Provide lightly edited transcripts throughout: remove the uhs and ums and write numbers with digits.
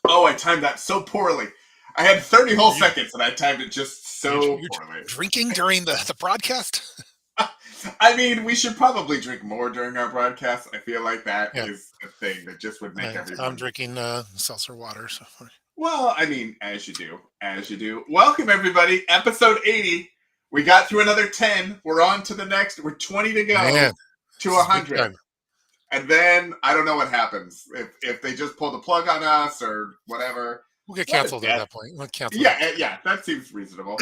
Oh, I timed that so poorly. I had 30 whole Were you seconds and I timed it just so you poorly. drinking during the broadcast? I mean, we should probably drink more during our broadcast. I feel like that Yeah, is a thing that just would make I'm everyone. drinking seltzer water. So Well, I mean, as you do, as you do. Welcome, everybody. Episode 80. We got through another 10. We're on to the next. We're 20 to man, go to this is big 100. time. And then I don't know what happens. If they just pull the plug on us or whatever. We'll get What a canceled at death. that point. We'll cancel Yeah, it. yeah, that seems reasonable.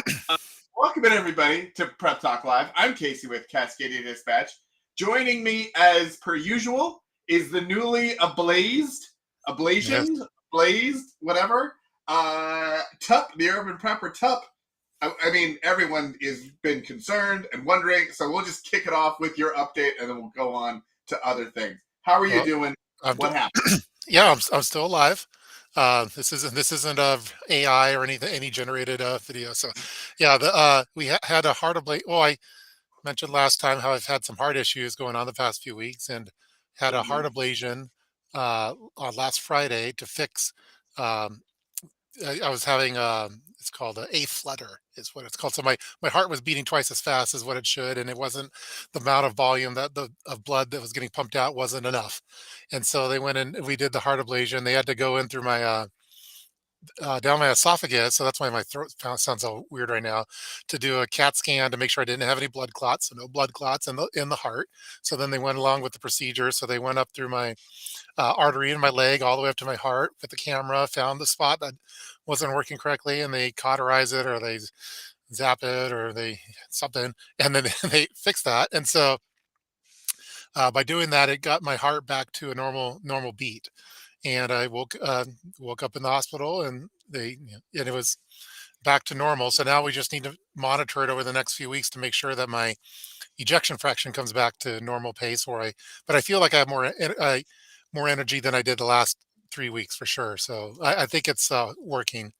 Welcome in, everybody, to Prep Talk Live. I'm Casey with Cascadia Dispatch. Joining me, as per usual, is the newly Yes. blazed, whatever, Tup, the Urban Prepper Tup. I mean, everyone has been concerned and wondering, so we'll just kick it off with your update, and then we'll go on to other things. How are you Well, doing? I'm What happened? yeah, I'm still alive. This isn't AI or anything, any generated video. So yeah, we had a heart ablation. Well, I mentioned last time how I've had some heart issues going on the past few weeks, and had a Mm-hmm. heart ablation on last Friday to fix. Um, I was having it's called a flutter is what it's called. So my heart was beating twice as fast as what it should, and it wasn't the amount of volume that the of blood that was getting pumped out wasn't enough. And so they went in. We did the heart ablation. They had to go in through my down my esophagus, so that's why my throat sounds so weird right now. To do a CAT scan to make sure I didn't have any blood clots, so no blood clots in the heart. So then they went along with the procedure. So they went up through my artery in my leg all the way up to my heart with the camera, found the spot that wasn't working correctly, and they cauterize it or they zap it or they something, and then they fix that. And so by doing that, it got my heart back to a normal beat. And I woke up in the hospital, and and it was back to normal. So now we just need to monitor it over the next few weeks to make sure that my ejection fraction comes back to normal pace. But I feel like I have more energy than I did the last 3 weeks for sure. So I think it's working,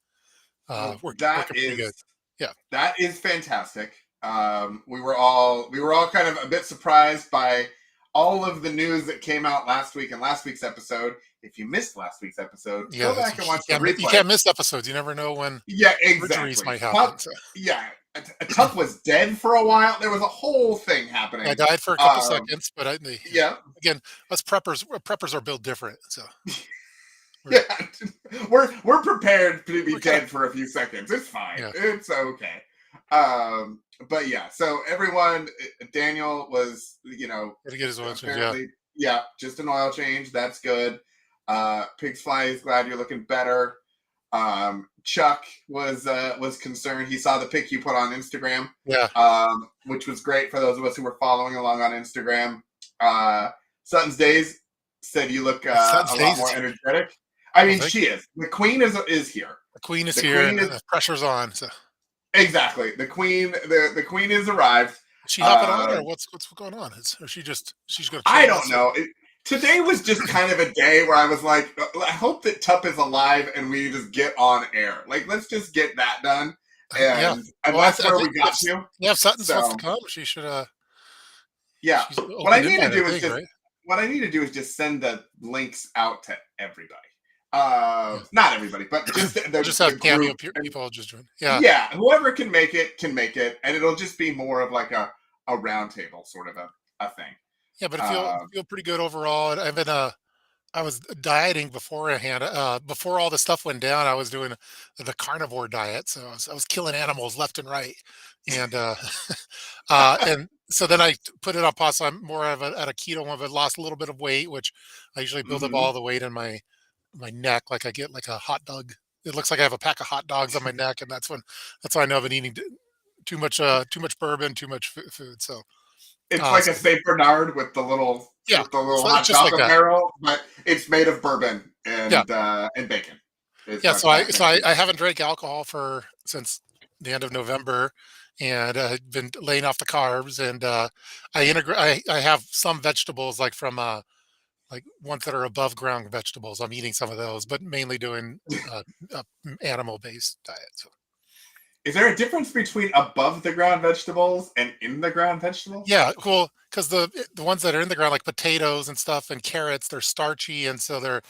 Well, that working pretty is good. Yeah, That is fantastic. We were all kind of a bit surprised by all of the news that came out last week in last week's episode. If you missed last week's episode, go yeah. back and watch the You replay. can't miss episodes. You never know when Yeah, surgeries exactly. might happen. Tuck, So yeah, Tuck was dead for a while. There was a whole thing I happening. died for a couple Um, seconds, but yeah, again, us preppers are built different. So we're yeah, we're prepared to be we're kind of dead for a few seconds. It's fine. yeah. It's okay. But yeah, so everyone, Daniel was, Gotta get his oil change. Yeah. apparently, yeah, just an oil change. That's good. Pigs Fly is glad you're looking better. Chuck was concerned. He saw the pic you put on Instagram, Yeah. which was great for those of us who were following along on Instagram. Sutton's Days said you look Sutton's a lot Days more is here. energetic. I Well, mean, thank she you. is. The queen is here. The queen is The here queen and is the pressure's on. So exactly the queen. The queen has arrived. is she hopping on, Uh, or what's going on? Or she's gonna chill I with don't us, or know. Today was just kind of a day where I was like, I hope that Tup is alive and we just get on air. Like, let's just get that done. yeah. And Well, that's I where we think got to. if Sutton's wants to So come, she should. yeah, She's what I open need to invite, I do is think, just right? what I need to do is just send the links out to everybody. Yeah. Not everybody, but just We'll just have the cameo group. And people just join. Yeah. yeah, whoever can make it can make it, and it'll just be more of like a roundtable sort of a thing. Yeah, but I Uh, feel pretty good overall. And I was dieting beforehand. Before all the stuff went down, I was doing the carnivore diet, so I was killing animals left and right, and and so then put it on pause. So I'm more of at a keto one, but lost a little bit of weight, which I usually build up mhm. all the weight in my neck, like I get like a hot dog. It looks like I have a pack of hot dogs on my neck, and that's why I know I've been eating too much bourbon, too much food. So It's like a so Saint Bernard with the little yeah, it's hot just like chocolate that. barrel, but it's made of bourbon Yeah. and bacon. Is Yeah, what so I that so thing I, is. I haven't drank alcohol since the end of November, and been laying off the carbs, and I have some vegetables like ones that are above ground vegetables. I'm eating some of those, but mainly doing animal based diet. So Is there a difference between above the ground vegetables and in the ground vegetables? yeah, cool. Because the ones that are in the ground, like potatoes and stuff and carrots, they're starchy, and so they're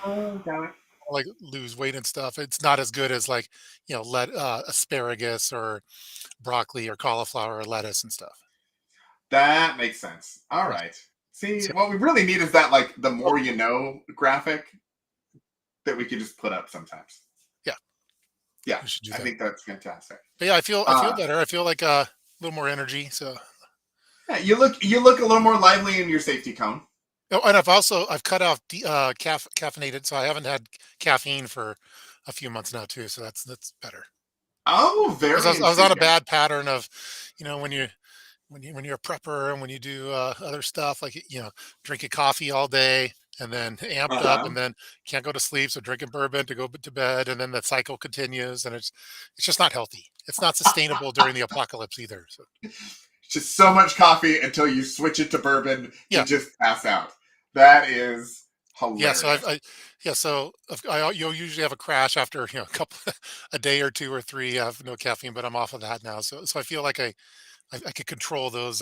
Oh, got it. like lose weight and stuff. It's not as good as like, let asparagus or broccoli or cauliflower or lettuce and stuff. That makes sense. All Yeah. right. See, So, what we really need is that like the well, more you know graphic that we could just put up sometimes. yeah, Yeah, we should do I that. think that's fantastic. But yeah, I feel Uh, better. I feel like a little more energy. So, yeah, you look a little more lively in your safety cone. oh, and I've cut out caffeinated, so I haven't had caffeine for a few months now too. So that's better. Oh, Because I very was I was on a interesting. bad pattern of, when you're a prepper and when you do other stuff like drinking coffee all day and then Uh amped up huh. and then can't go to sleep, so drinking bourbon to go to bed, and then the cycle continues, and it's just not healthy. It's not sustainable during the apocalypse either. So Just so much coffee until you switch it to bourbon to yeah, just pass out. That is yeah. So hilarious. you'll usually have a crash after a couple a day or two or three of no caffeine, but I'm off of that now. So I feel like I could control those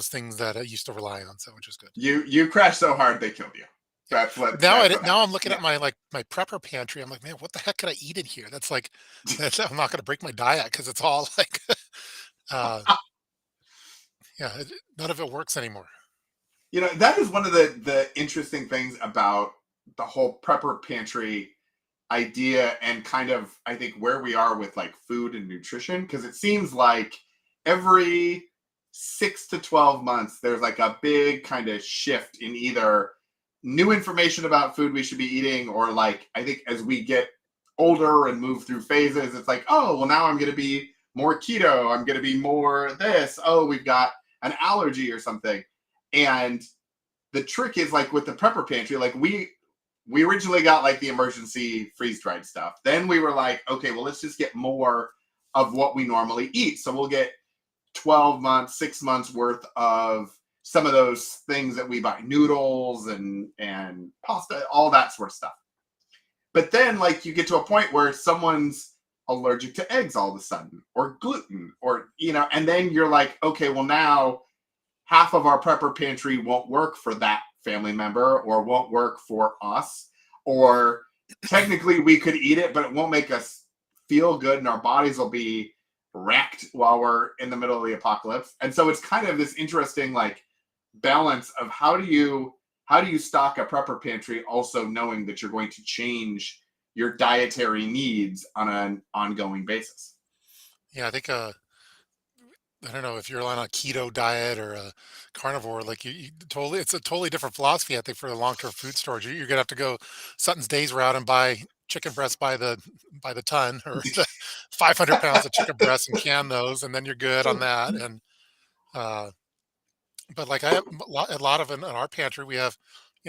things that I used to rely on, so which is good. You crashed so hard they killed you. Yeah. That's But what now that's what now happened. I'm looking Yeah. at my prepper pantry. I'm like, man, what the heck could I eat in here? That's like, I'm not going to break my diet because it's all like, uh, yeah, none of it works anymore. That is one of the interesting things about the whole prepper pantry idea, and kind of I think where we are with like food and nutrition, because it seems like every 6 to 12 months there's like a big kind of shift in either new information about food we should be eating, or like I think as we get older and move through phases, it's like, oh well, now I'm going to be more keto, I'm going to be more this, oh we've got an allergy or something. And the trick is like with the prepper pantry, like we originally got like the emergency freeze dried stuff. Then we were like, okay, well, let's just get more of what we normally eat. So we'll get 12 months, 6 months worth of some of those things that we buy, noodles and pasta, all that sort of stuff. But then like you get to a point where someone's allergic to eggs all of a sudden, or gluten, or and then you're like, okay, well now half of our prepper pantry won't work for that family member, or won't work for us, or technically we could eat it but it won't make us feel good, and our bodies will be wrecked while we're in the middle of the apocalypse. And so it's kind of this interesting like balance of how do you stock a prepper pantry, also knowing that you're going to change your dietary needs on an ongoing basis. Yeah, I think, I don't know if you're on a keto diet or a carnivore, like you totally, it's a totally different philosophy. I think for the long-term food storage, you're gonna have to go Sutton's Days route and buy chicken breasts by the ton or the 500 pounds of chicken breasts and can those, and then you're good on that. And uh, but like I have a lot of in our pantry, we have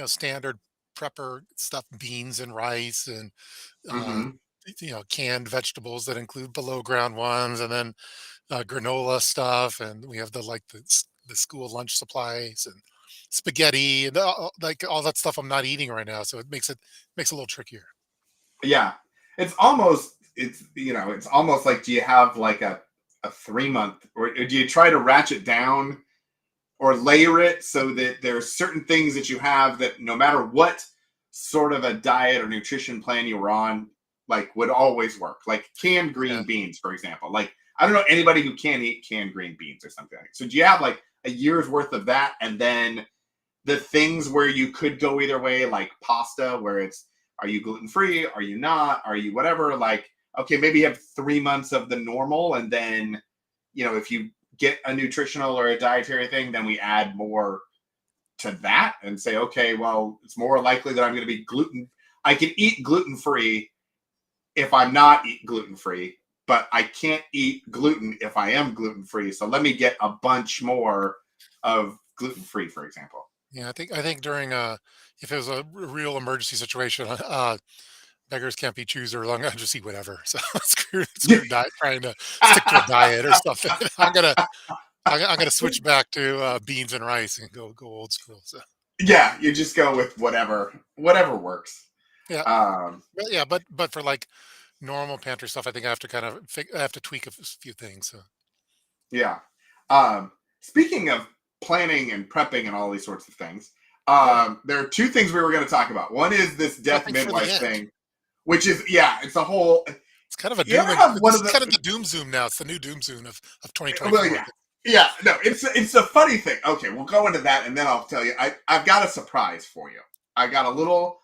standard prepper stuff, beans and rice and uh, Mm-hmm. canned vegetables that include below ground ones, and then granola stuff, and we have the school lunch supplies and spaghetti and like all that stuff. I'm not eating right now, so it makes it a little trickier. Yeah, it's almost like, do you have like a 3 month, or do you try to ratchet down or layer it so that there's certain things that you have that no matter what sort of a diet or nutrition plan you were on, like would always work, like canned Yeah, green beans, for example. Like I don't know anybody who can't eat canned green beans or something like that. So do you have like a year's worth of that, and then the things where you could go either way, like pasta, where it's, are you gluten free? Are you not? Are you whatever? Like, okay, maybe you have 3 months of the normal, and then, if you get a nutritional or a dietary thing, then we add more to that and say, okay, well, it's more likely that I'm going to be gluten. I can eat gluten free if I'm not eat gluten free, but I can't eat gluten if I am gluten free. So let me get a bunch more of gluten free, for example. yeah. I think during if it was a real emergency situation, beggars can't be choosers. I'm gonna just eat whatever. So screw diet, trying to stick to a diet or something. I'm gonna switch back to beans and rice and go old school. So Yeah, you just go with whatever works. yeah, Um, but for like normal pantry stuff, I think I have to I have to tweak a few things. So yeah. Speaking of planning and prepping and all these sorts of things, There are two things we were going to talk about. One is this death Prepping for the midwife end. thing, which is, yeah, it's a whole. It's kind of a You doom ever and have one this of is kind of the doom zoom now. It's the new doom zoom of well, 2024. yeah, yeah, no, it's a funny thing. Okay, we'll go into that, and then I'll tell you. I've got a surprise for you. I got a little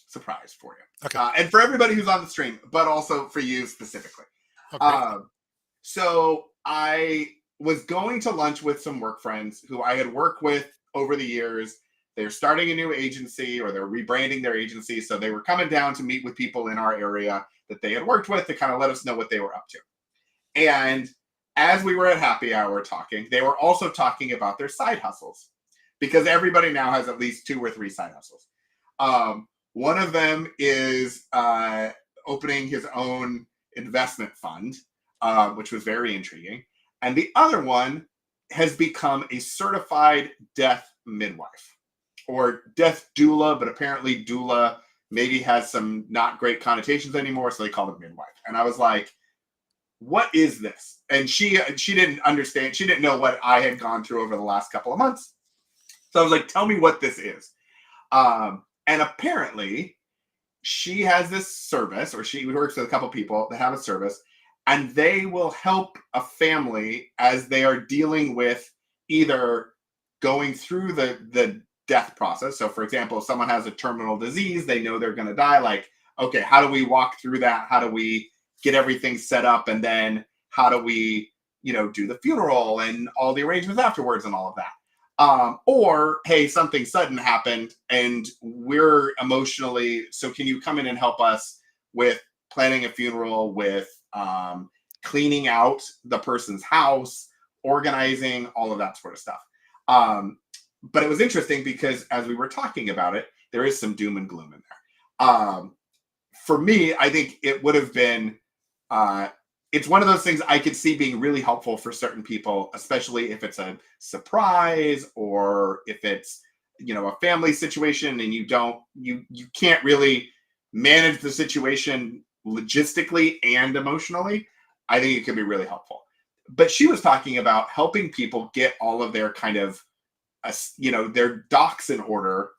surprise for you, Okay. and for everybody who's on the stream, but also for you specifically. Oh, great. Um, so I was going to lunch with some work friends who I had worked with over the years. They're starting a new agency or they're rebranding their agency. So they were coming down to meet with people in our area that they had worked with to kind of let us know what they were up to. And as we were at happy hour talking, they were also talking about their side hustles because everybody now has at least 2 or 3 side hustles. One of them is opening his own investment fund, which was very intriguing. And the other one has become a certified death midwife or death doula, but apparently doula maybe has some not great connotations anymore, so they call it midwife. And I was like, what is this? And she didn't understand. She didn't know what I had gone through over the last couple of months. So I was like, tell me what this is. And apparently she has this service, or she works with a couple people that have a service, and they will help a family as they are dealing with either going through the death process. So for example, if someone has a terminal disease, they know they're going to die. Like, okay, how do we walk through that? How do we get everything set up? And then how do we, do the funeral and all the arrangements afterwards and all of that? Or, hey, something sudden happened and we're emotionally, so can you come in and help us with planning a funeral, with cleaning out the person's house, organizing, all of that sort of stuff. But it was interesting because as we were talking about it, there is some doom and gloom in there. For me, I think it would have been, it's one of those things I could see being really helpful for certain people, especially if it's a surprise or if it's, a family situation and you can't really manage the situation logistically and emotionally. I think it could be really helpful. But she was talking about helping people get all of their kind of, their docs in order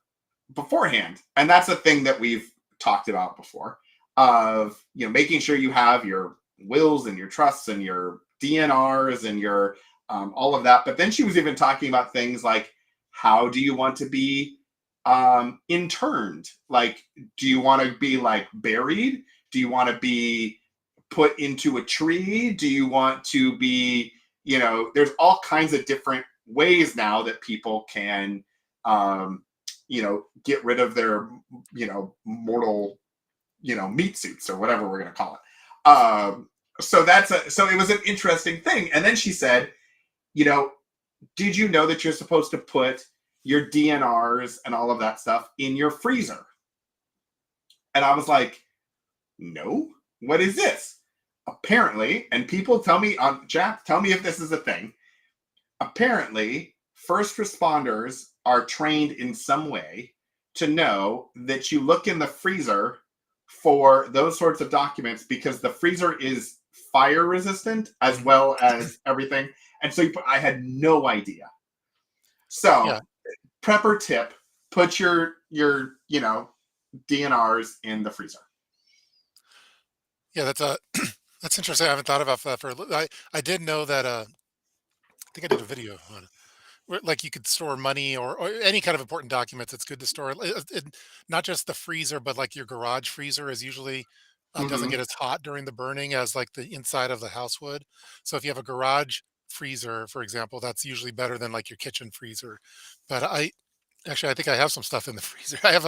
beforehand. And that's a thing that we've talked about before of, making sure you have your wills and your trusts and your DNRs and your all of that. But then she was even talking about things like, how do you want to be interned? Like, do you want to be like buried? Do you want to be put into a tree? Do you want to be, there's all kinds of different ways now that people can, get rid of their, mortal, meat suits or whatever we're going to call it. So it was an interesting thing. And then she said, did you know that you're supposed to put your DNRs and all of that stuff in your freezer? And I was like, no, what is this? Apparently, and people tell me on chat, tell me if this is a thing. Apparently, first responders are trained in some way to know that you look in the freezer for those sorts of documents because the freezer is fire resistant as well as everything. And so I had no idea. So, Yeah. Prepper tip, put your DNRs in the freezer. Yeah, that's interesting. I haven't thought about that I did know that I think I did a video on it. Where, like you could store money or any kind of important documents. It's good to store not just the freezer, but like your garage freezer is usually doesn't Mm-hmm. get as hot during the burning as like the inside of the house would. So if you have a garage freezer, for example, that's usually better than like your kitchen freezer. But I think I have some stuff in the freezer. I have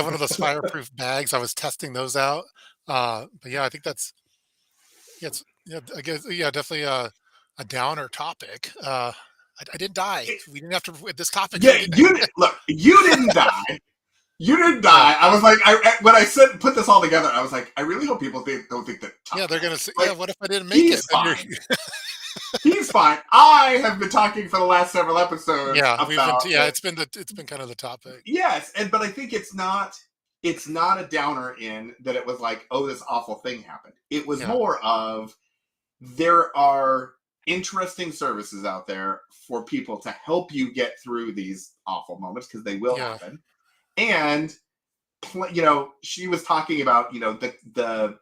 one of those fireproof bags. I was testing those out. But yeah, I think that's yeah, yeah, I guess yeah, definitely a downer topic. I didn't die. We didn't have to with this topic. Yeah, We didn't. you didn't die. You didn't Yeah, die. I was like, when I said put this all together, I was like, I really hope people don't think that yeah, Tuck they're gonna died. say, yeah. Like, What if I didn't make it? he's Then you're, fine. He's fine. I have been talking for the last several episodes yeah, we've been, about yeah. that. It's been kind of the topic. Yes, but I think it's not a downer in that it was like, oh, this awful thing happened. It was Yeah, more of there are interesting services out there for people to help you get through these awful moments because they will Yeah. happen. And you know, she was talking about, you know, the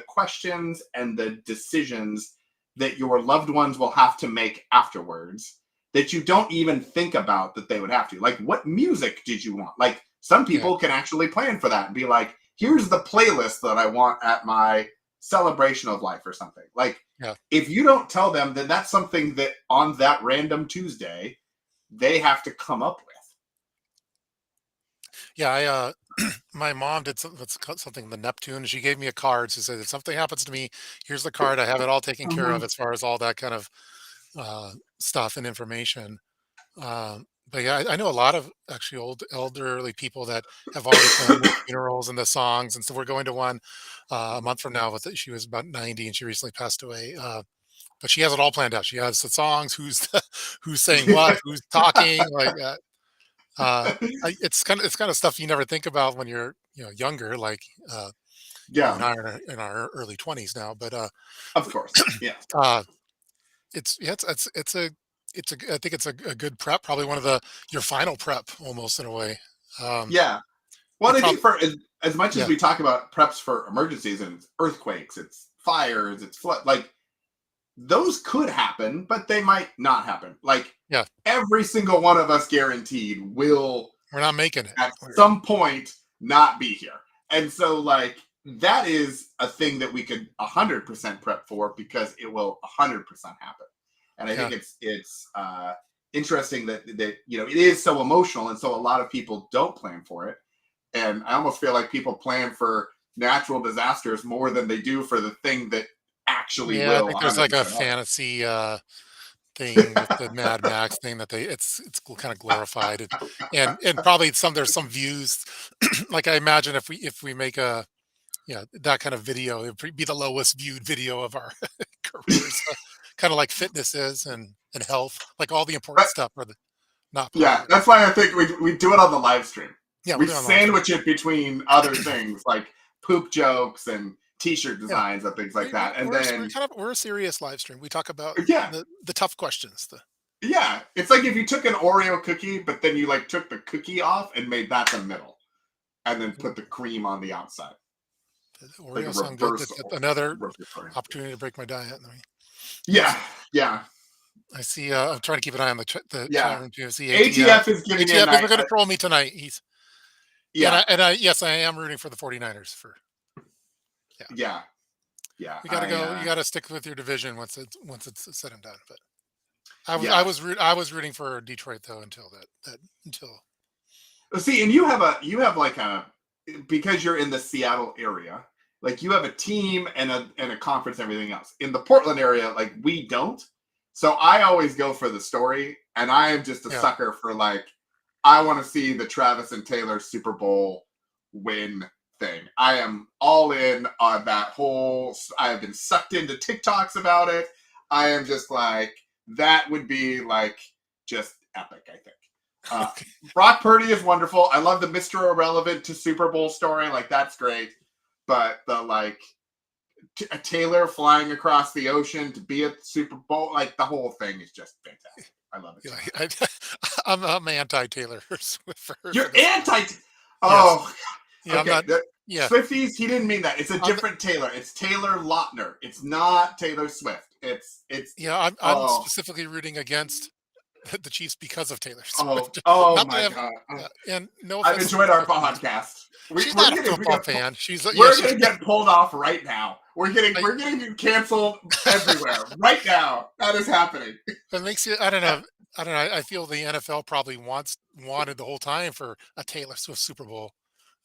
questions and the decisions that your loved ones will have to make afterwards that you don't even think about that they would have to. Like, what music did you want? Like, some Yeah. people can actually plan for that and be like, here's the playlist that I want at my celebration of life or something. Like, Yeah. if you don't tell them, then that's something that on that random Tuesday they have to come up with. Yeah. My mom did something the Neptune. She gave me a card. She said, if something happens to me, here's the card. I have it all taken care of Mhm. as far as all that kind of stuff and information. But yeah, I know a lot of actually elderly people that have already planned the funerals and the songs, and so we're going to one a month from now. She was about 90, and she recently passed away. But she has it all planned out. She has the songs, who's saying what, who's talking, like it's kind of stuff you never think about when you're younger, like you Yeah, and I are in our early 20s now. But of course. Yeah. uh, it's yeah, I think it's a good prep, probably one of the your final prep almost in a way. Um, Yeah. Well, it I think probably for as much as yeah we talk about preps for emergencies and earthquakes, it's fires, it's flood, like those could happen, but they might not happen. Like yeah every single one of us guaranteed will we're not making it. at some point not be here. And so like that is a thing that we could 100% prep for because it will 100% happen. And I Yeah think it's interesting that you know it is so emotional, and so a lot of people don't plan for it. And I almost feel like people plan for natural disasters more than they do for the thing that actually yeah. I will think there's like a 100% happen. fantasy thing with the Mad Max thing that it's kind of glorified and probably there's some views like I imagine if we make a that kind of video, it'd be the lowest viewed video of our careers, kind of like fitness is and health, like all the important But stuff are not yeah, popular. that's why I think we do it on the live stream. Yeah, we'll We do it on the live stream. sandwich it between other things like poop jokes and t-shirt Yeah, designs and things like that. And we're then kind of we're a serious live stream. We talk about yeah, the tough questions. yeah. It's like if you took an Oreo cookie, but then you like took the cookie off and made that the middle and then put the cream on the outside. The Like a Oreos sound good. That's reversal. another Reversal. opportunity to break my diet. Yeah, yeah, I see. I'm trying to keep an eye on the chat yeah. room too. I see ATF. ATF is giving you a ATF isn't night. going to troll me tonight. He's Yeah, and I yes, I am rooting for the 49ers for yeah. yeah, yeah. We got to go. You got to stick with your division once it's said and done. But Yeah. I was rooting for Detroit though until until See, and you have like a because you're in the Seattle area, like you have a team and a conference and everything else. In the Portland area, like we don't. So I always go for the story, and I am just a yeah sucker for like I want to see the Travis and Taylor Super Bowl win thing. I am all in on that whole. I have been sucked into TikToks about it. I am just like that would be like just epic. I think. Uh, okay Brock Purdy is wonderful. I love the Mr. Irrelevant to Super Bowl story. Like that's great. But the like a Taylor flying across the ocean to be at the Super Bowl, like the whole thing is just fantastic. I love it. yeah, So much. I'm anti Taylor Swift for You're this. anti. Yes, Oh, yeah, I'm okay. not. Yeah, Swifties. He didn't mean that. It's a I'm different Taylor. It's Taylor Lautner. It's not Taylor Swift. It's. yeah I'm Oh, specifically rooting against the Chiefs because of Taylor oh, Swift. oh Not that I my have God. Oh, and no I've offense to the enjoyed our Swifties. podcast. She's We're not a getting we football get fan. She's yeah we're she gonna get pulled off right now. I, We're getting canceled everywhere right now. That is happening. it makes you I don't know. I feel the NFL probably wanted the whole time for a Taylor Swift Super Bowl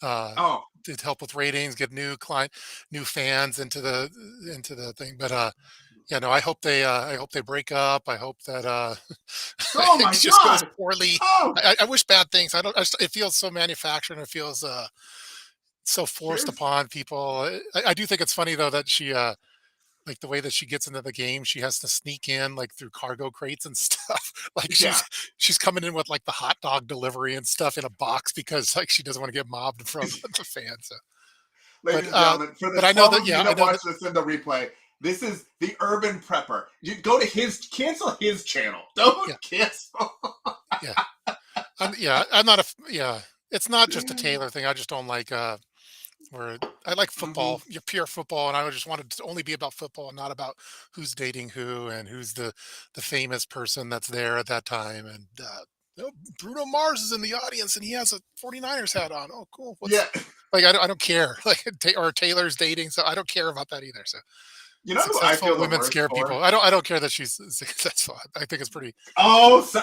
uh, Oh, to help with ratings, get new fans into the thing. But yeah, no, I hope they break up. I hope that oh it my just goes God. poorly. Oh, I wish bad things. I don't. It feels so manufactured. And it feels so forced here's upon people. I do think it's funny though that she like the way that she gets into the game, she has to sneak in like through cargo crates and stuff. Like yeah, she's coming in with like the hot dog delivery and stuff in a box because like she doesn't want to get mobbed from the fans. So, ladies but and gentlemen, for the I know 12 that of you yeah, I that know watch that this in the replay, This is the urban prepper. You go to cancel his channel. Don't Yeah, cancel. yeah. I'm not yeah. It's not just a Taylor thing. I just don't like where I like Hmm. football, your pure football, and I just wanted to only be about football and not about who's dating who and who's the famous person that's there at that time. And oh, Bruno Mars is in the audience and he has a 49ers hat on. Oh, cool. Yeah. What's like? I don't care. Like or Taylor's dating, so I don't care about that either. So You know who I successful feel the women worst scare for? people. I don't care that she's successful. I think it's pretty. Oh, Yeah,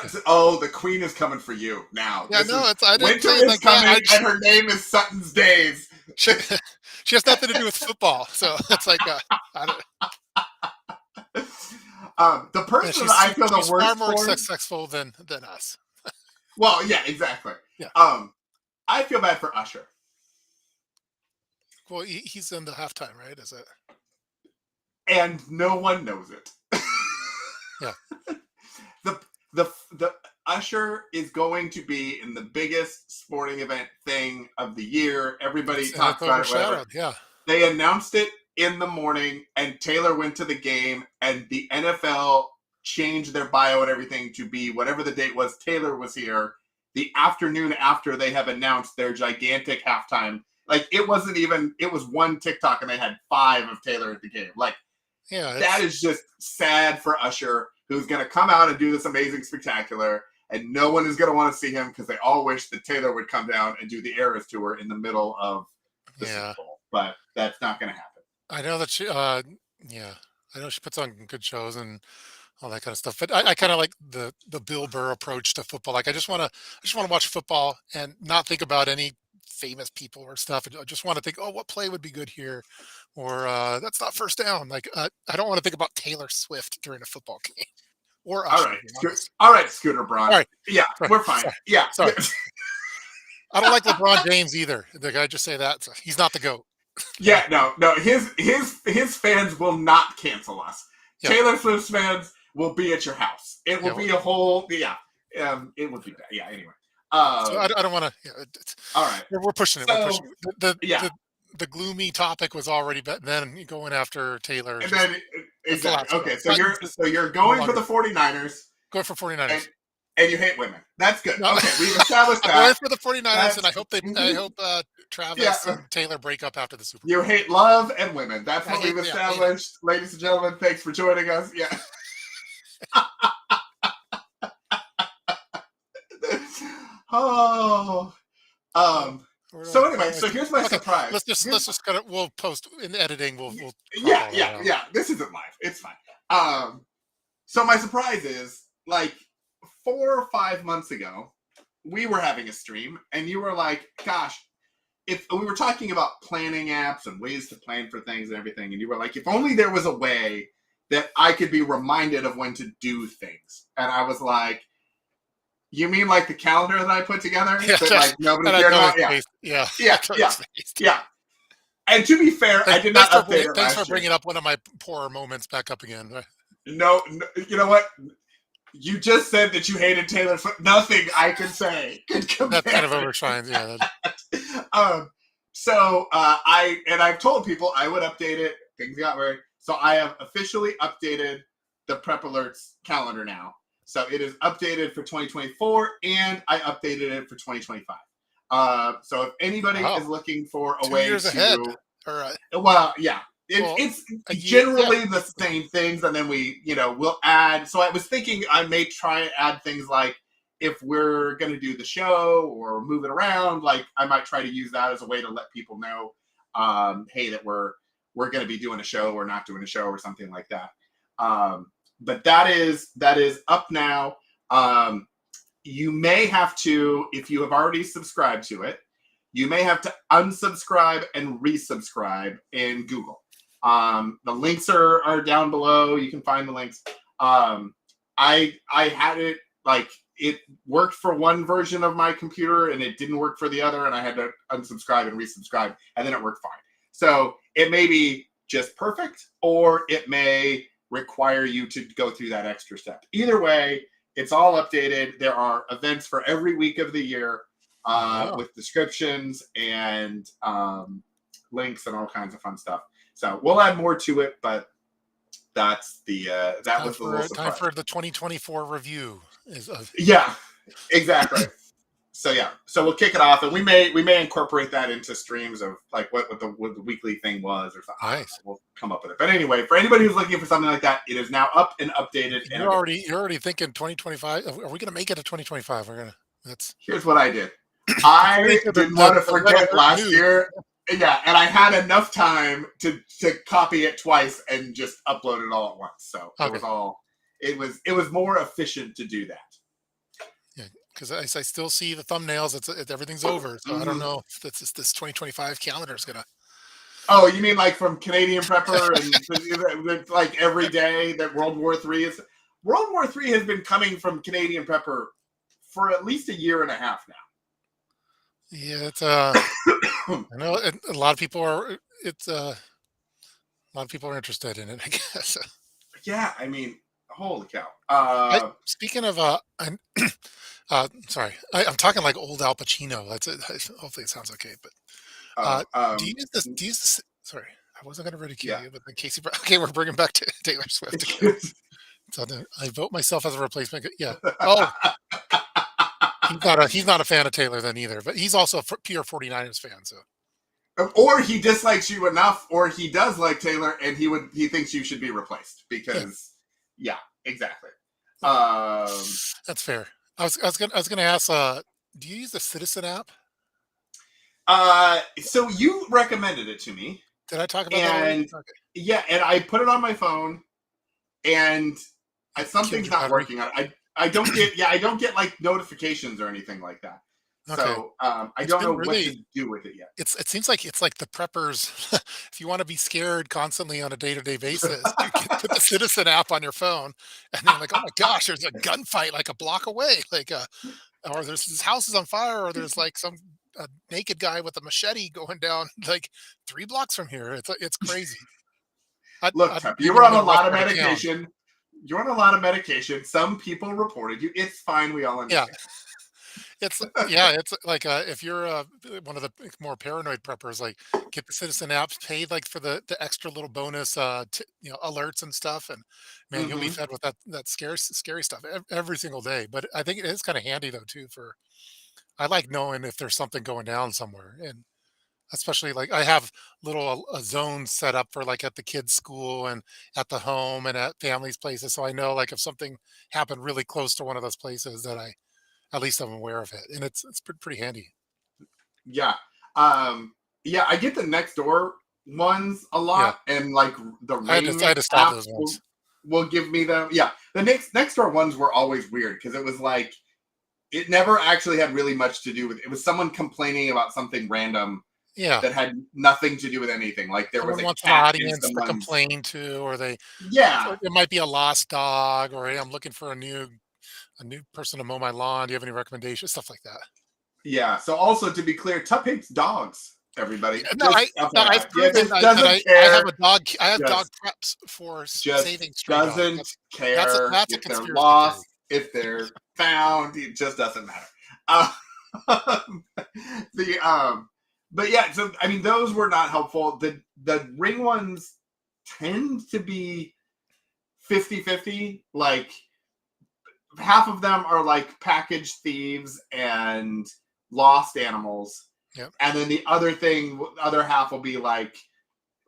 the queen is coming for you now. yeah, no, I didn't Winter say it is like that. coming, and her name is Sutton's Days. She, she has nothing to do with football. So it's like I don't. The Yeah, person that I feel the she's far worst more for. successful than us. Well, yeah, exactly. Yeah. I feel bad for Usher, Well, he's in the halftime, right? Is it? and no one knows it. Yeah. the the Usher is going to be in the biggest sporting event thing of the year. Everybody And it's talks about it, whatever. overshadowed. Yeah. They announced it in the morning, and Taylor went to the game, and the NFL changed their bio and everything to be whatever the date was. Taylor was here the afternoon after they have announced their gigantic halftime. Like, it wasn't even, it was one TikTok, and they had 5 of Taylor at the game. Like, Yeah. that is just sad for Usher, who's going to come out and do this amazing spectacular, and no one is going to want to see him because they all wish that Taylor would come down and do the Eras tour in the middle of the Super Yeah. Bowl. But that's not going to happen. I know that she. Yeah. I know she puts on good shows and all that kind of stuff. But I kind of like the Bill Burr approach to football. Like I just want to watch football and not think about any famous people or stuff. I just want to think, oh, what play would be good here, or that's not first down. Like I don't want to think about Taylor Swift during a football game or All Usher. right. To be honest. All right, Scooter Braun. All right. Yeah, Sorry. we're fine. Sorry. Yeah. Sorry. I don't like LeBron James either. The guy just say that he's not the goat. Yeah, no. His fans will not cancel us. Yeah. Taylor Swift's fans will be at your house. It will Yeah. be a whole, yeah. It would be bad. Yeah, anyway. So I don't want to. Yeah, All right. we're pushing it. We're pushing So, it. The, yeah. the gloomy topic was already, but then going after Taylor. And Just, then, that's the last exactly. Okay, one. so you're No going for longer. the 49ers, Going for 49ers. and you hate women. That's good. No, Okay, we've established I'm going that. for the 49ers, That's, and I hope yeah. Travis and Taylor break up after the Super Bowl. You hate love and women. That's I what hate, we've yeah, I hate it. established. Ladies and gentlemen, thanks for joining us. Yeah. Oh. So anyway, so here's my Okay, surprise. let's just kind of we'll post in editing. We'll crop Yeah, all that yeah, out. yeah. This isn't live. It's fine. So my surprise is, like, 4 or 5 months ago, we were having a stream, and you were like, "Gosh, if we were talking about planning apps and ways to plan for things and everything," and you were like, "If only there was a way that I could be reminded of when to do things," and I was like, "You mean like the calendar that I put together Yeah, that like nobody and I cared know about?" his Yeah, face. Yeah, yeah, I know yeah, his face. yeah. And to be fair, I did not update it Thanks for last year. bringing up one of my poorer moments back up again. No, you know what? You just said that you hated Taylor Swift. Nothing I can say could compare. That kind of overshines. Yeah. I've told people I would update it. Things got weird. So I have officially updated the Prep Alerts calendar now. So it is updated for 2024, and I updated it for 2025. So if anybody is looking for a 2 way years to, ahead. All right. well, yeah, it's a year, generally the same things, and then we'll add. So I was thinking I may try and add things like, if we're going to do the show or move it around, like I might try to use that as a way to let people know, hey, that we're going to be doing a show or not doing a show or something like that. But that is up now. You may have to, if you have already subscribed to it, you may have to unsubscribe and resubscribe in Google. The links are down below. You can find the links. I had it, like, it worked for one version of my computer and it didn't work for the other, and I had to unsubscribe and resubscribe, and then it worked fine. So it may be just perfect, or it may require you to go through that extra step. Either way, it's all updated. There are events for every week of the year, with descriptions and links and all kinds of fun stuff. So we'll add more to it, but That's the that Time was the little for surprise. the 2024 review is of Yeah, exactly. So yeah, so we'll kick it off, and we may incorporate that into streams of like what the weekly thing was or something. I don't know. nice. We'll come up with it. But anyway, for anybody who's looking for something like that, it is now up and updated and available. You're already thinking 2025. Are we gonna make it to 2025? We're gonna that's Here's what I did. according I to didn't want to the red forget alert last news. year. Yeah, and I had enough time to copy it twice and just upload it all at once. So it Okay, was all it was more efficient to do that. yeah, because I still see the thumbnails. Everything's over, so I don't Mhm. know if this 2025 calendar is gonna. Oh, you mean like from Canadian Prepper and like every day that World War III has been coming from Canadian Prepper for at least a year and a half Yeah, it's now. I know a lot of people are. It's a lot of people are interested in it. I guess. Yeah, I mean, holy cow. Speaking of sorry, I'm talking like old Al Pacino. That's it. Hopefully, it sounds okay. But Oh, do you use this? Do you use this? Sorry, I wasn't going to ridicule yeah. you, but then Casey. Okay, we're bringing back to Taylor Swift again. So I vote myself as a replacement. Yeah. Oh, he's not a fan of Taylor then either, but he's also a pure 49ers fan. So Or he dislikes you enough, or he does like Taylor, and he thinks you should be replaced yeah, because, yeah, exactly. okay, Um, that's fair. I was gonna ask. Do you use the Citizen app? so you recommended it to me, Did I talk about that already? and Okay. yeah, and I put it on my phone, and Killed something's your not battery. working. I don't get I don't get like notifications or anything like that. Okay. So I It's don't been know what really to do with it yet. it seems like it's like the preppers. If you want to be scared constantly on a day-to-day basis, put the Citizen app on your phone, and then you're like, oh my gosh, there's a gunfight like a block away, or there's this house is on fire, or there's like some a naked guy with a machete going down like 3 blocks from here. It's crazy. Look, I'd Tup, be you able were to on live a in the west lot of part of town. medication. You're on a lot of medication. Some people reported you. It's fine. We all Yeah, understand. it's like if you're one of the more paranoid preppers, like get the Citizen apps, pay like for the extra little bonus, alerts and stuff, and man, you'll be Hmm. fed with that scary stuff every single day. But I think it is kind of handy though too. For I like knowing if there's something going down somewhere, and especially like I have little zones set up for like at the kids' school and at the home and at families' places, so I know like if something happened really close to one of those places that I at least I'm aware of it, and it's pretty handy. Yeah. Um, yeah, I get the next door ones a Yeah, lot, and like the I Ring had to stop app those will, ones. will give me them. Yeah, the next door ones were always weird because it was like it never actually had really much to do with it. Was someone complaining about something random Yeah, that had nothing to do with anything. Like there was someone a wants an cat in audience to someone's. complain to, or Yeah, it might be a lost dog, or hey, I'm looking for a new person to mow my lawn. Do you have any recommendations? Stuff like that. yeah. So also to be clear, Tup hates dogs. Yeah, Everybody, no, just no, I've FYI. Yeah, proven just doesn't I have care. a dog. I have dog Just preps for just saving stray dogs. doesn't care That's a if they're conspiracy theory. lost, if they're found. It just doesn't matter. Uh, the but yeah. So I mean, those were not helpful. The Ring ones tend to be 50-50. Like half of them are like package thieves and lost animals, Yep. and then the other half will be like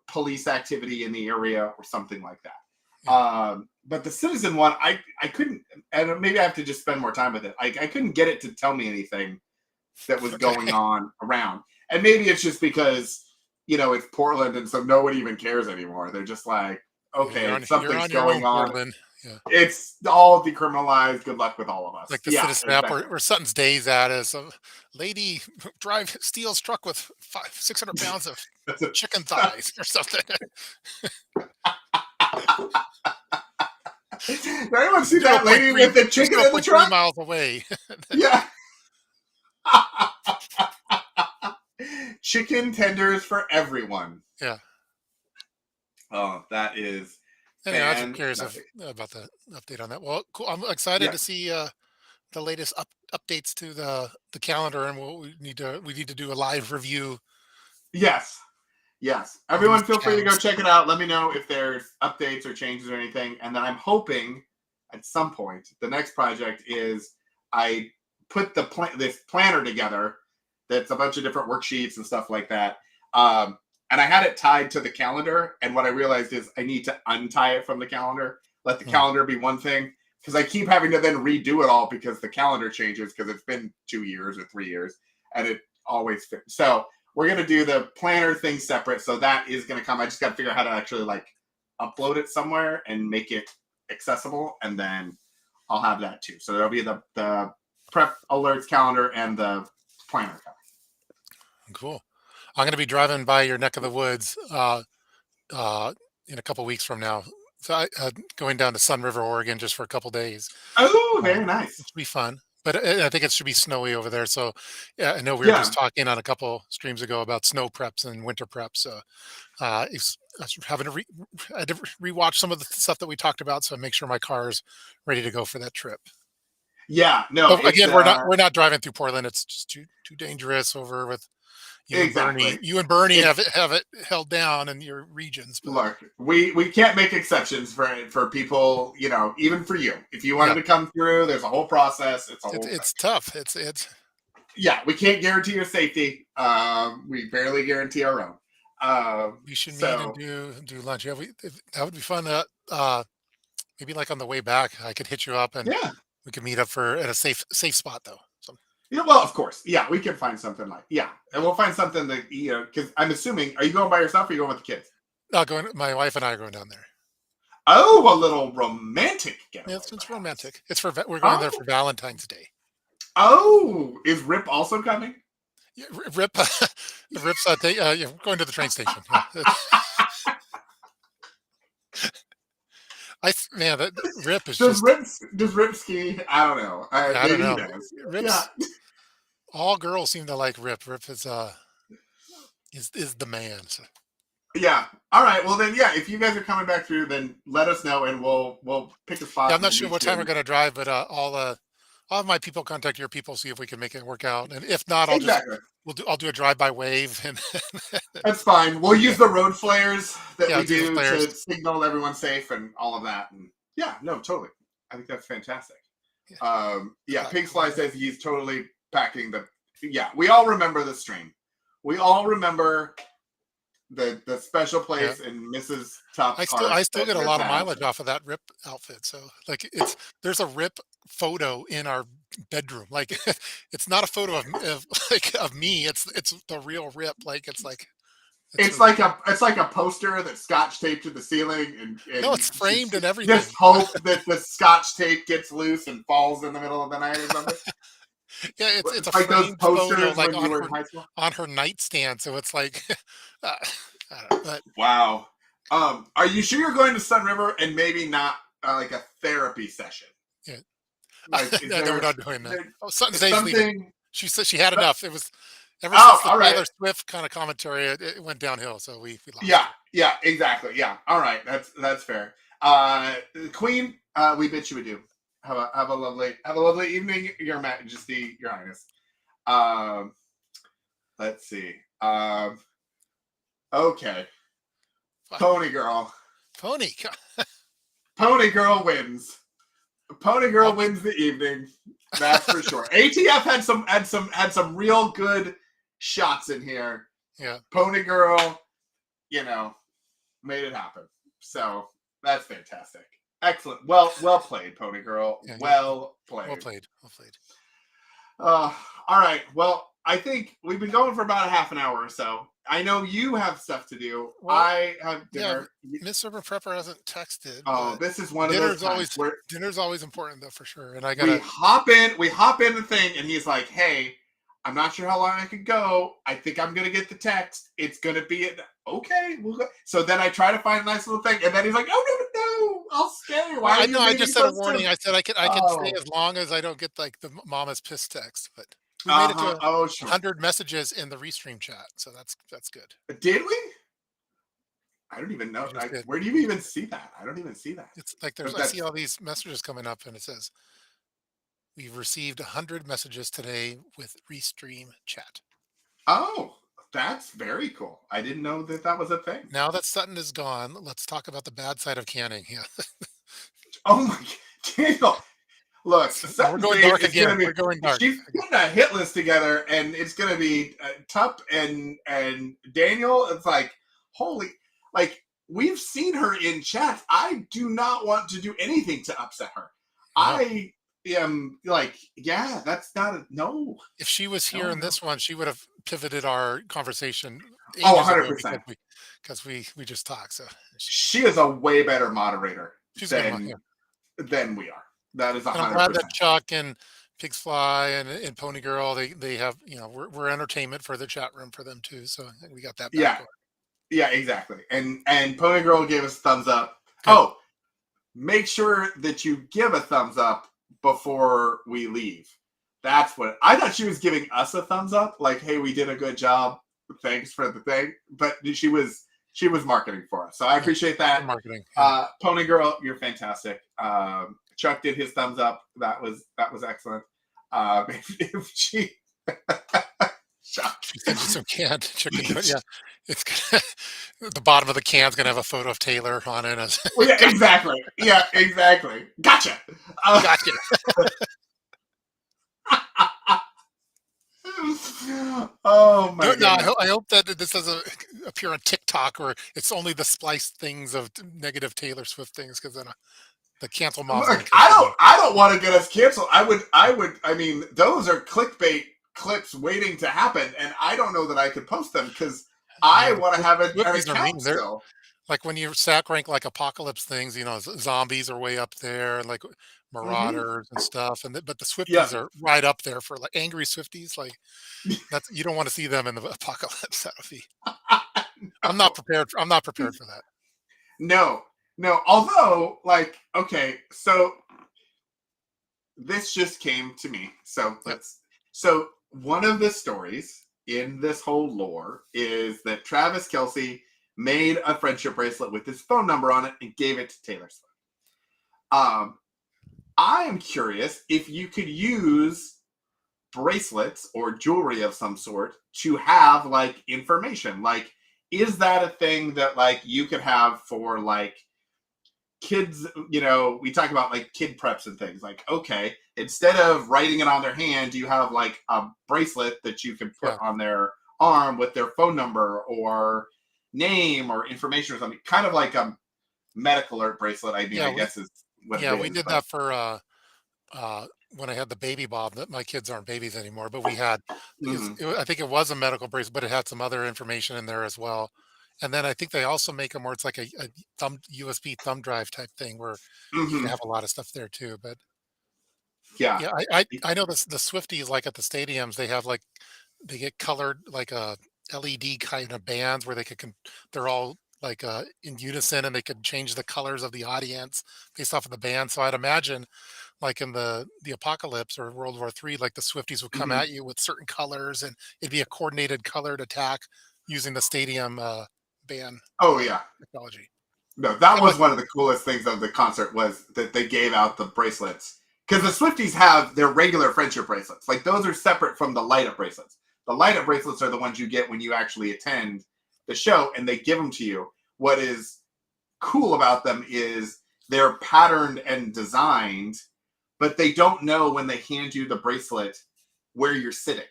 police activity in the area or something like that. Yeah. But the Citizen one, I couldn't, and maybe I have to just spend more time with it. I couldn't get it to tell me anything that was going Okay. on around, and maybe it's just because it's Portland, and so nobody even cares anymore. They're just like, Yeah, okay, you're something's on your going own, on. Portland. Yeah. It's all decriminalized. Good luck with all of us. Like the Yeah, Citizen app exactly. where Sutton's Days at is a lady steals truck with 600 pounds of chicken thighs or something. Did anyone see Zero that point lady 0.3 with the chicken zero in the point 0.3 truck? miles away. Yeah. Chicken tenders for everyone. Yeah. Oh, that is Anyway, I was just curious fantastic. about the update on that. Well, cool. I'm excited Yeah. to see the latest updates to the calendar, and we need to do a live review. Yes. Yes. loose Everyone feel free to go cannons. check it out. Let me know if there's updates or changes or anything. And then I'm hoping at some point the next project is I put this planner together that's a bunch of different worksheets and stuff like that. And I had it tied to the calendar. And what I realized is I need to untie it from the calendar, let the Hmm. calendar be one thing. Because I keep having to then redo it all because the calendar changes because it's been 2 years or 3 years and it always fits. So we're gonna do the planner thing separate. So that is gonna come. I just gotta figure out how to actually like upload it somewhere and make it accessible, and then I'll have that too. So there'll be the prep alerts calendar and the planner calendar. Cool. I'm going to be driving by your neck of the woods uh, in a couple weeks from now. So going down to Sun River, Oregon, just for a couple days. Oh, Uh, very nice. it should be fun. But I think it should be snowy over there. So yeah, I know we were just Yeah, talking on a couple streams ago about snow preps and winter preps. So I was having to I had to rewatch some of the stuff that we talked about, so make sure my car's ready to go for that trip. yeah. No, But it's again, we're not driving through Portland. It's just too dangerous over with you and exactly. Bernie. You and Bernie It's have it held down in your regions, but look. We can't make exceptions for people. You know, even for you. If you wanted yeah, to come through, there's a whole process. It's a whole thing. it's tough. It's Yeah, we can't guarantee your safety. We barely guarantee our own. we should meet and So do lunch. Yeah, that would be fun. Maybe like on the way back, I could hit you up and yeah, we could meet up for at a safe spot though. So yeah. Well, of course, yeah, we can find something like yeah, and we'll find something that because I'm assuming, are you going by yourself or are you going with the kids? going. My wife and I are going down there. Oh, a little romantic Yeah, getaway, it's perhaps. romantic. We're going there Oh, for Valentine's Day. oh, is Rip also coming? Yeah, Rip, Rip's yeah, going to the train station. Yeah, man, that Rip is Does just Rip ski? I don't know. yeah, I don't Maybe he know. does. Yeah. Rip's all girls seem to like Rip. Rip is the man. So, Yeah. All right. Well then, yeah. If you guys are coming back through, then let us know, and we'll pick a yeah, spot I'm and not we'll sure meet what you. time we're gonna drive, but I'll have my people contact your people, see if we can make it work out. And if not, Exactly. I'll do a drive by wave and That's fine. We'll use the road flares that yeah, we I'll do the do flares. to signal everyone's safe and all of that. And yeah, no, totally. I think that's fantastic. Yeah, Yeah, uh, Pig Sly says he's totally packing the. Yeah, we all remember the stream. We all remember the special yeah. place in Mrs. Top's heart I still that get a Rip lot of has. mileage off of that Rip outfit. So like there's a Rip photo in our bedroom. Like it's not a photo of like of me. It's the real Rip. Like it's a It's like a poster that's scotch taped to the ceiling, no, and it's framed and just everything. hope that the scotch tape gets loose and falls in the middle of the night or something. Yeah, it's a It's like those framed photo posters like when you were in high school. on her nightstand. So it's like uh, I don't know, but Wow. Are you sure you're going to Sun River and maybe not like a therapy session? yeah. Like, is No, no, we're there not doing that. Oh, is Sunday's leaving. something? She said she had So- enough. It was ever oh, since the all right. Taylor Swift kind of commentary, it went downhill. So we lost Yeah, her. yeah, exactly. Yeah. All right. That's fair. Queen, we bid you adieu. Have a lovely evening, Your Majesty, Your Highness. Um, let's see. Okay. Fuck. Pony Girl. Pony. Pony Girl wins. Pony I'll Girl be wins the evening. That's for sure. ATF had some real good shots in here. yeah. Pony Girl, you know, made it happen. So that's fantastic. Excellent. Well played, Pony Girl. Yeah, Well played. well played. Well played. All right. Well, I think we've been going for about a half an hour or so. I know you have stuff to do. Well, I have yeah. dinner. Miss Server Prepper hasn't texted, Oh, but this is one of those times always where dinner's always important though for sure. And I we gotta hop in the thing, and he's like, "Hey, I'm not sure how long I can go. I think I'm gonna get the text. It's gonna be okay. We'll go." So then I try to find a nice little thing, and then he's like, "Oh no, I'll stay. Why well, are I you know I being just said a so warning. stupid?" I said I could stay Oh, as long as I don't get like the mama's piss text, but we made it to Oh, sure. 100 messages in the restream chat, so that's good. Did we? I don't even We know. just did. Where do you even see that? I don't even see that. It's like But I see that's all these messages coming up, and it says we've received 100 messages today with restream chat. oh, That's very cool. I didn't know that that was a thing. Now that Sutton is gone, let's talk about the bad side of canning. Yeah. Oh my Daniel. Look, Now we're Sutton's going days dark is gonna again. be. We're going dark She's again. putting a hit list together, and it's gonna be Tup and Daniel. It's like holy, like we've seen her in chat. I do not want to do anything to upset her. No. I am like, yeah, that's not a no, If she was here no, in no. this one, she would have pivoted our conversation Oh, ages ago 100%. because we just talked. So She is a way better moderator she's a good one. Yeah. than we are. That is And I'm hundred glad that percent. Chuck and Pigs Fly and Pony Girl, they have, we're entertainment for the chat room for them too. So I think we got that back Yeah, going. yeah, exactly. And Pony Girl gave us a thumbs up. Good. Oh, make sure that you give a thumbs up before we leave. That's what I thought she was giving us a thumbs up, like, hey, we did a good job. Thanks for the thing. But she was marketing for us. So I Yeah. appreciate Good that. marketing. Yeah. Pony Girl, you're fantastic. Chuck did his thumbs up. That was excellent. If she She sent you some canned chicken, but yeah, it's gonna, the bottom of the can's gonna have a photo of Taylor on it. As, Well, yeah, exactly. Yeah, exactly. Gotcha. gotcha. Oh my No, goodness. I hope that this doesn't appear on TikTok where it's only the spliced things of negative Taylor Swift things because then the cancel mob's gonna Look, come for me. I don't want to get us canceled. I mean, those are clickbait clips waiting to happen, and I don't know that I could post them because Yeah, I the want to have an Swifties are account mean. They're still. like when you stack rank like apocalypse things, zombies are way up there, and like Mm-hmm. marauders and stuff, but the Yeah. Swifties are right up there for like angry Swifties. Like that's you don't want to see them in the apocalypse. That would be. I'm not prepared for that. No, no. Although, like, okay, so this just came to me. So Yep. So one of the stories in this whole lore is that Travis Kelsey made a friendship bracelet with his phone number on it and gave it to Taylor Swift. Um, I am curious if you could use bracelets or jewelry of some sort to have like information. Like, is that a thing that like you could have for like kids, we talk about like kid preps and things like, okay, instead of writing it on their hand, you have like a bracelet that you can put Yeah. on their arm with their phone number or name or information or something, kind of like a medical alert bracelet. I mean, Yeah. I guess is what it We is, did but that for when I had the baby Bob. That my kids aren't babies anymore, but we had mm-hmm, I think it was a medical bracelet, but it had some other information in there as well. And then I think they also make them where it's like a thumb USB thumb drive type thing where you can mm-hmm, have a lot of stuff there too. But yeah, yeah, I know the Swifties like at the stadiums they have like they get colored like a LED kind of bands where they're all like in unison and they could change the colors of the audience based off of the band. So I'd imagine like in the apocalypse or World War III, like the Swifties would come mm-hmm. at you with certain colors, and it'd be a coordinated colored attack using the stadium band Oh yeah. technology. No, that Kind of was like one of the coolest things of the concert was that they gave out the bracelets because the Swifties have their regular friendship bracelets. Like those are separate from the light up bracelets. The light up bracelets are the ones you get when you actually attend the show, and they give them to you. What is cool about them is they're patterned and designed, but they don't know when they hand you the bracelet where you're sitting.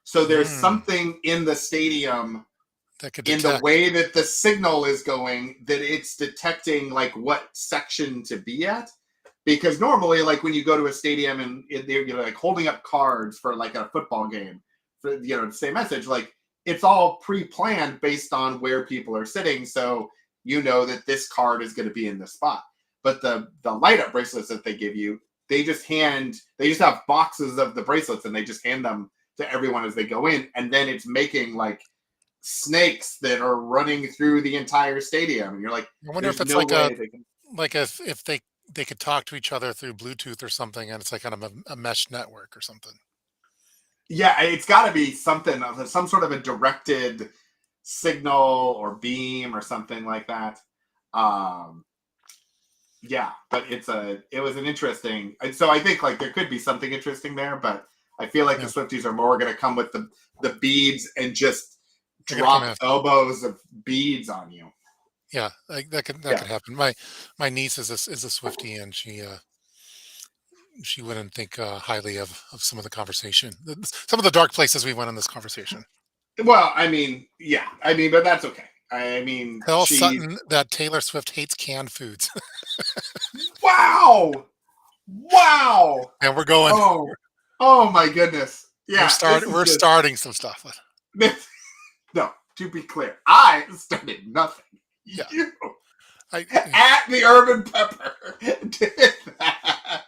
So there's mm, something in the stadium that could in the detect. way that the signal is going that it's detecting like what section to be at, because normally like when you go to a stadium and they're like holding up cards for like a football game for the same message, like it's all pre-planned based on where people are sitting, so you know that this card is going to be in this spot. But the light up bracelets that they give you, they just have boxes of the bracelets and they just hand them to everyone as they go in, and then it's making like snakes that are running through the entire stadium, and you're like, I wonder if there's it's no way they can. like if they could talk to each other through Bluetooth or something, and it's like kind of a mesh network or something. Yeah, it's got to be something, some sort of a directed signal or beam or something like that. um yeah, but it was an interesting, and so I think like there could be something interesting there, but I feel like the Yeah. Swifties are more going to come with the beads and just They're gonna come drop after. elbows of beads on you. Yeah, like that Yeah. could happen. My niece is a Swiftie, and she wouldn't think highly of some of the conversation, some of the dark places we went in this conversation. Well, I mean, yeah, I mean, but that's okay. I mean, Tell she. Sutton that Taylor Swift hates canned foods, Wow, wow. and we're going. Oh, oh my goodness. We're Yeah, this start is we're just starting some stuff. this. No, to be clear, I started nothing. Yeah, You I at the Urban Pepper did that.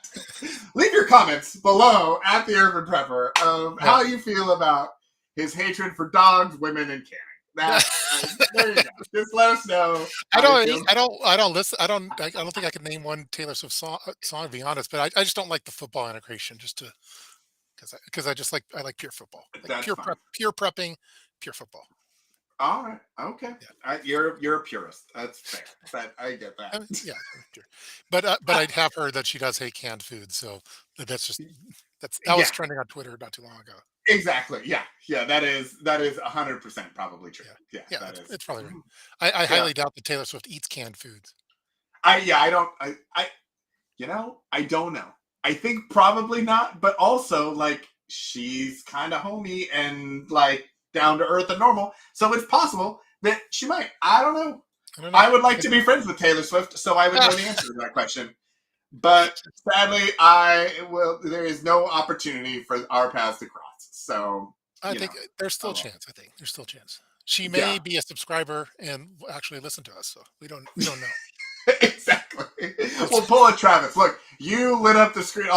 Leave your comments below at the Urban Pepper of yeah. how you feel about his hatred for dogs, women, and canning. That there you go. Just let us know I how you don't. feel. I don't listen. I don't think I can name one Taylor Swift song, to be honest. But I just don't like the football integration. Just to because I just I like pure football, like That's fine. pure prepping, pure football. All right. Okay. Yeah. You're a purist. That's fair. But I get that. I mean, yeah, sure. But I have heard that she does hate canned food. So that's just that was Yeah. trending on Twitter not too long ago. Exactly. Yeah. Yeah. That is 100% probably true. Yeah, Yeah. yeah, That is. it's probably right. Mhm. I Yeah. highly doubt that Taylor Swift eats canned foods. I don't. I don't know. I think probably not, but also like she's kind of homey and like down to earth and normal, so it's possible that she might. I don't know. I don't know. I would like to be friends with Taylor Swift, so I would know the answer to that question. But sadly, I will. There is no opportunity for our paths to cross. So I you think know, there's still oh a well. chance. I think there's still a chance. She Yeah, may be a subscriber and actually listen to us. So we don't know. exactly. We'll pull a Travis. Look, you lit up the screen.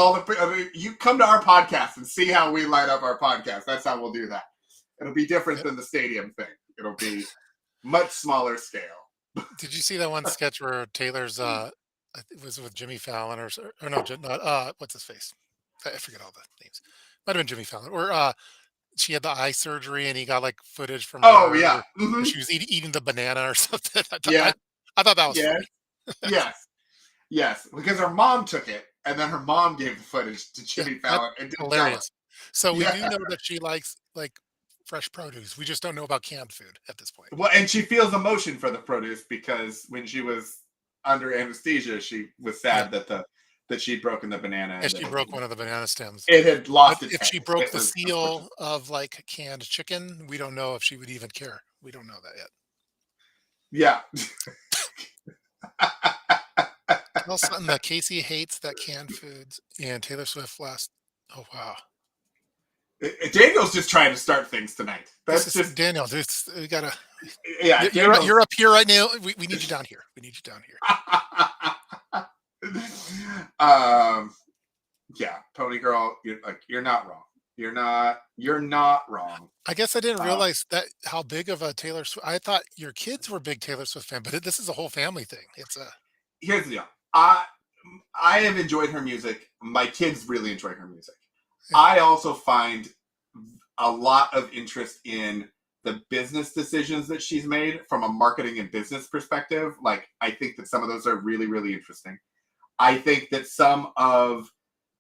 You come to our podcast and see how we light up our podcast. That's how we'll do that. It'll be different Yeah. than the stadium thing. It'll be much smaller scale. Did you see that one sketch where Taylor's it was with Jimmy Fallon or no, not what's his face? I forget all the names. Might have been Jimmy Fallon. Or she had the eye surgery and he got like footage from Oh her yeah. where she was eating the banana or something. Yeah. I thought that was Yes. funny. Yes. Yes. Because her mom took it, and then her mom gave the footage to Yeah, Jimmy that's Fallon and didn't tell her. hilarious. So we do Yeah. know that she likes like fresh produce. We just don't know about canned food at this point. Well, and she feels emotion for the produce because when she was under anesthesia, she was Yeah. sad that she'd broken the banana And and she that broke one of the banana stems. it had But lost its if head. she broke It the was unfortunate. seal of like canned chicken, we don't know if she would even care. We don't know that yet. Yeah. Tell something that Casey hates that canned foods and Taylor Swift last. Oh wow, Daniel's just trying to start things tonight. this That's is just Daniel. This we gotta. yeah. You're Daniel's up here right now. We need you down here. We need you down here. um yeah, Pony Girl, you're not wrong. You're not wrong. I guess I didn't Uh, realize that how big of a Taylor Swift. I thought your kids were big Taylor Swift fan, but this is a whole family thing. It's a Here's the deal. I have enjoyed her music. My kids really enjoy her music. yeah, I also find a lot of interest in the business decisions that she's made from a marketing and business perspective. Like, I think that some of those are really, really interesting. I think that some of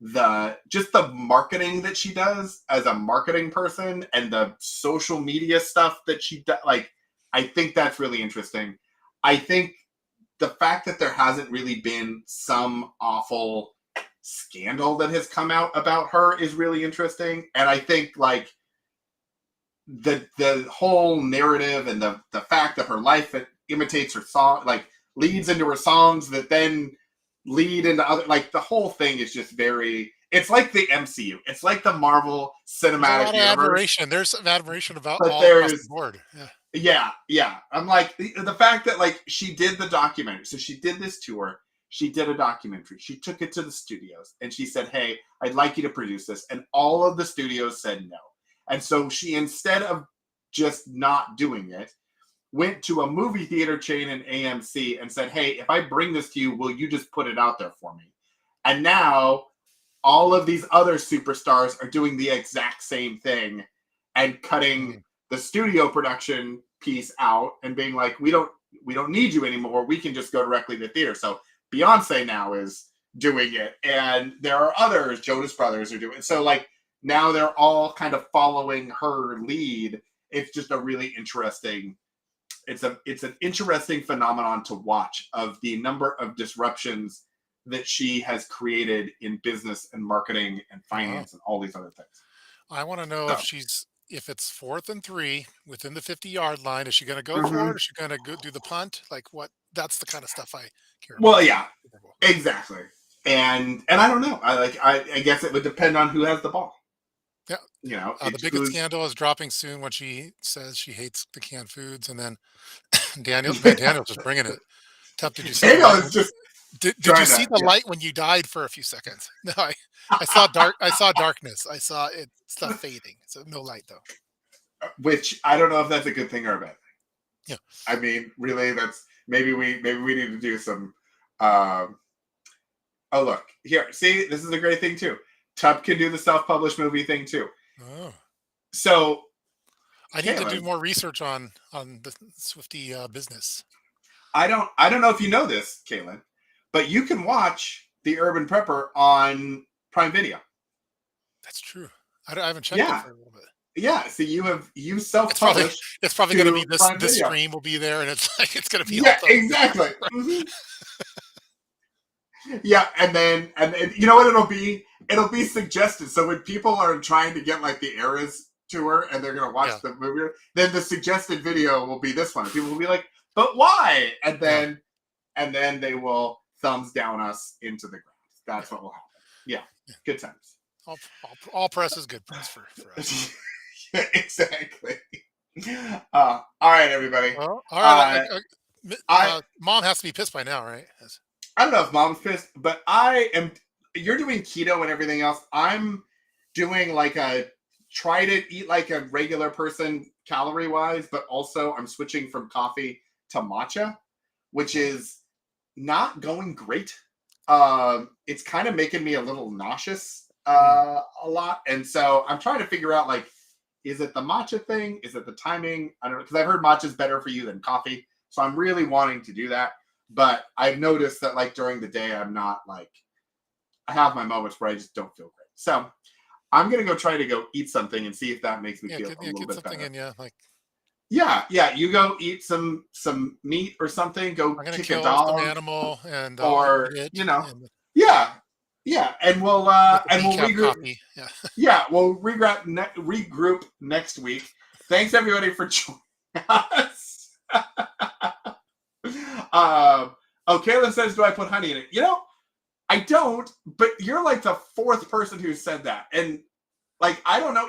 the marketing that she does as a marketing person and the social media stuff that she does, like, I think that's really interesting. I think the fact that there hasn't really been some awful scandal that has come out about her is really interesting. And I think like the whole narrative and the fact that her life imitates her song, like leads into her songs that then lead into other, like the whole thing is just very, it's like the MCU. It's like the Marvel there's a Cinematic lot of Universe, admiration. There's some admiration about but all across the there's board. Yeah, yeah. I'm like the fact that like she did the documentary. So she did this tour. She did a documentary. She took it to the studios and she said, "Hey, I'd like you to produce this." And all of the studios said no. And so she, instead of just not doing it, went to a movie theater chain in AMC and said, "Hey, if I bring this to you, will you just put it out there for me?" And now all of these other superstars are doing the exact same thing and cutting mhm. the studio production piece out and being like, we don't need you anymore. We can just go directly to theater. So Beyonce now is doing it, and there are others. Jonas Brothers are doing it. So like now they're all kind of following her lead it's just a really interesting. It's an interesting phenomenon to watch of the number of disruptions that she has created in business and marketing and Wow. finance and all these other things. I want to know So, if it's 4th and 3 within the 50-yard line, is she going to go for mhm. it? Is she going to go do the punt? Like what? That's the kind of stuff I care about. Well, yeah, Super Bowl. exactly. And I don't know. I guess it would depend on who has the ball. Yeah. The It's biggest who's scandal is dropping soon when she says she hates the canned foods, and then Daniel's just bringing it. Tup, did you see the Daniel light is when just did you trying see to, the light when you died for a few seconds? No, I saw darkness. I saw it stuff fading. So no light though. which I don't know if that's a good thing or a bad thing. Yeah. I mean, really, that's maybe we need to do some. Um, oh, look here. See, this is a great thing too. Tup can do the self-published movie thing too. Oh. So, I need to do Caitlin, more research on the Swifty business. I don't know if you know this, Caitlin, but you can watch The Urban Prepper on Prime Video. That's true. I haven't checked it Yeah, for a little bit. yeah. So you It's probably self-published it's probably going to be to Prime this Video. stream will be there, and it's like it's going to be all Yeah, done. exactly. Mhm. Yeah, and you know what it'll be? It'll be suggested. So when people are trying to get like the Eras tour and they're gonna watch Yeah, the movie, then the suggested video will be this one. And people will be like, "But why?" yeah, And then they will thumbs down us into the ground. yeah, That's what will happen. Yeah, yeah. good times. All press is good press for us. Yeah, exactly. All right, everybody. Well, all right. Uh, I Mom has to be pissed by now, right? I don't know if mom's pissed, but I am. You're doing keto and everything else. I'm doing like a try to eat like a regular person calorie wise, but also I'm switching from coffee to matcha, which is not going great. It's kind of making me a little nauseous Mm. a lot, and so I'm trying to figure out like, is it the matcha thing? Is it the timing? I don't know because I've heard matcha is better for you than coffee, so I'm really wanting to do that. But I've noticed that like during the day, I'm not like I have my moments where I just don't feel great. So I'm gonna go try to go eat something and see if that makes me Yeah, feel a little get bit something better. in you. Like Yeah, yeah. You go eat some meat or something. Go I'm gonna kick a kill some dog, animal and I'll or eat it and yeah, yeah. with the And we'll decaf regroup. coffee. Yeah. Yeah, we'll regroup next week. Thanks everybody for joining us. Kayla says, "Do I put honey in it?" I don't. But you're like the fourth person who said that, and like I don't know.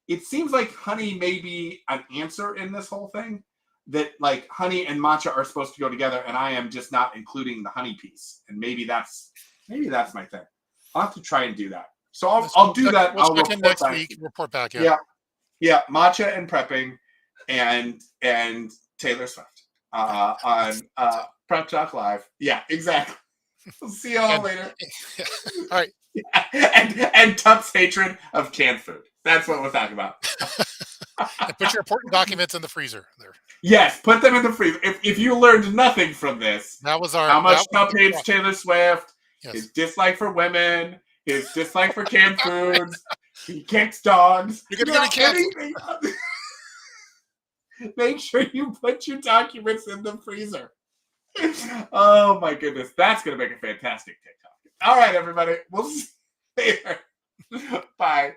It seems like honey may be an answer in this whole thing. That like honey and matcha are supposed to go together, and I am just not including the honey piece. And maybe that's my thing. I'll have to try and do that. So I'll do that. We'll I'll check in report next back. week. Report back. Yeah. Yeah, yeah, matcha and prepping, and Taylor Swift on That's it. Prep Talk Live. Yeah, exactly. We'll see you all And later. yeah. All right. And Tup's hatred of canned food. That's what we're talking about. And put your important documents in the freezer. There. Yes, put them in the freezer. If you learned nothing from this, That was how much that was Tup the hates question. Taylor Swift, Yes. his dislike for women, his dislike for canned foods, he kicks dogs. You're gonna get me canceled. Anything. Make sure you put your documents in the freezer. Oh my goodness, that's gonna make a fantastic TikTok. All right, everybody, we'll see you later. Bye.